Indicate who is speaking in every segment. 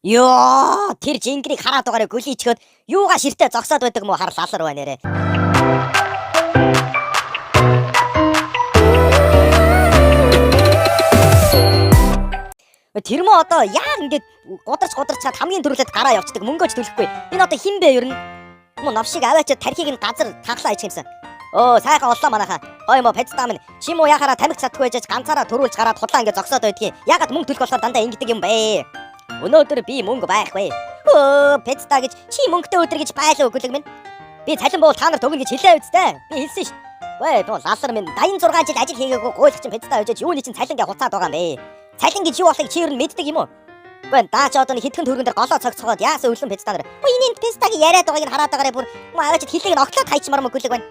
Speaker 1: Ёо, тэр жингэрийг хараад байгаарэ гөлийчгөөд юугаа ширтээ зогсоод байдаг мó харал алар байна нэрэ. Тэр мө одоо яа ингэж гударч чад хамгийн түрүүлээд гараа явцдаг мөнгөж төлөхгүй. Энэ одоо хин бэ ер нь? Мөн навшиг аваачаад тархийг нь газар таглаа ич юмсан. Оо сайхан оллоо манайхаа. Гой мо пэцтаа минь чи мо яхаараа тамхи чадхгүй байж ганцаараа төрүүлж гараад худлаа ингэ зогсоод байдгийг. Ягаад мөнгө төлөх болохоор дандаа ингэдэг юм бэ? Өнөөдөр би мөнгө байхгүй. Оо пэцтаа гэж чи мөнгөтэй өдөр гэж байлаа өгөлөг минь. Би цалин бол та нарт өгнө гэж хэлээ үстэй. Би хэлсэн ш. Вэ боо лалар минь 86 жил ажил хийгээгүй гуйлах чинь пэцтаа өжөөж юуны чинь цалингээ хуцаад байгаа юм бэ? Цалин гэж юу болохыг чи ер нь мэддэг юм уу? Гэн даа ч одоо нэг хитгэн төргөн дээр голоо цогцохоод яасан өлөн пэцтаа нар. Энийн пэцтагийн яриад байгааг нь хараад байгаарэ бүр аваач хилийг нь огтлоод хайчмаар мөгөлөг байна.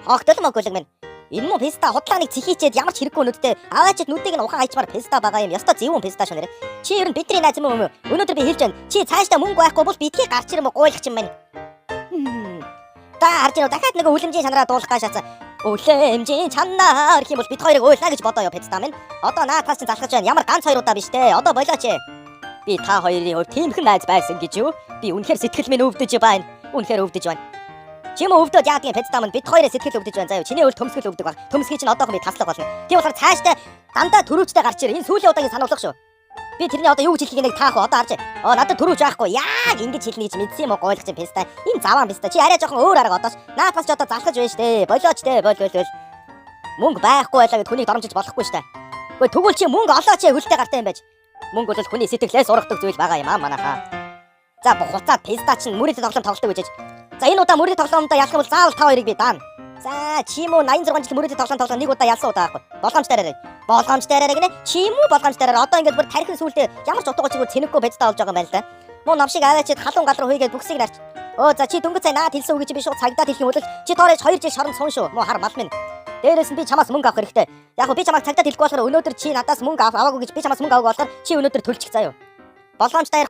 Speaker 1: Огтол мөгөлөг минь. Энэ мө пэста хутлааныг цихийчээд ямар ч хэрэггүй нүдтэй аваачд нүдийг нь ухаан хайчмаар пэста байгаа юм. Ёстой зөвүүн пэста шүү нэрэ. Чи ер нь бидний найз юм уу? Өнөөдөр би хэлж байна. Чи цаашдаа мөнгө байхгүй бол битгий гарч ирмэ гуйлах юм байна. Та харж байна дахиад нэг үлэмжийн чанараа дуулах гашаацаа. Үлэмжийн чанар гэх юм бол бит хоёрыг уйлаа гэж бодоё пэста минь. Одоо наатаас чинь залхаж байна. Ямар ганц хоёр удаа биш те. Одоо болооч. Би та хоёрын хувьд тиймхэн найз байсан гэж юу? Би үнэхээр сэтгэл минь өвдөж байна. Үнэхээр өвдөж байна. Чи мо өвдөд яадгийн пэцтаа минь бит хоёроо сэтгэл өвдөж байна заяа. Чиний өвд төмсгөл өвдөг баг. Төмсгий чинь одоохон би таслах болно. Тийм болохоор цаашдаа дандаа төрөөчтэй гарч ир. Энэ сүүлийн удаагийн сануулгах шүү. Би тэрний одоо юу гэж хэлхийг нэг таах уу? Одоо харж. Надад төрөөж байхгүй. Яг ингэж хэлнэ гэж мэдсэн юм уу гойлох чинь пэста. Энэ заваан пэста. Чи арай жоохон өөр арга одоос. Наатаас ч одоо залхаж байна штэ. Болооч те. Бол. Мөнгө байхгүй байлаа гэд хүнийг доромжилж болохгүй штэ. Гэхдээ тэгвэл чи мөнгө олооч хөлтэй гартай юм байж. Мөнгө бол хүний сэтгэлээс ургадаг зүйл байгаа юм аа манайхаа. За хуцаад пэста чинь мөрөдө тоглодог гэж. За энэ удаа мөрөдө тоглоомдоо ялах юм бол заавал та хоёрыг би даана. За чи мо 86 жил мөрөдө тоглоом нэг удаа ялсан удаа байхгүй. Болгоомжтой арай гинэ. Чи мо болгоомжтой арай. Одоо ингэж бүр тархин сүултээ ямар ч утгагүй чигээр цэнэггүй пэцтаа болж байгаа юм байна л да. Мо навшиг аваачид халуун гал руу хүйгээд бүксийг нарч. Оо за чи дөнгөж цай наад хэлсэн үг гэж би шууд цагдаад хэлэх юм бол чи тоорож 2 жил шоронд сун шүү. Мо хар мал минь. Дээрээс нь би чамаас мөнгө авах хэрэгтэй. Яг би чамаас цагдаад хэлэхгүй болохоор өнөөдөр чи надаас мөнгө аваагүй гэж би чамаас мөнгө аваагүй болохоор чи өнөөдөр төлчих заяа. Болгоомжтой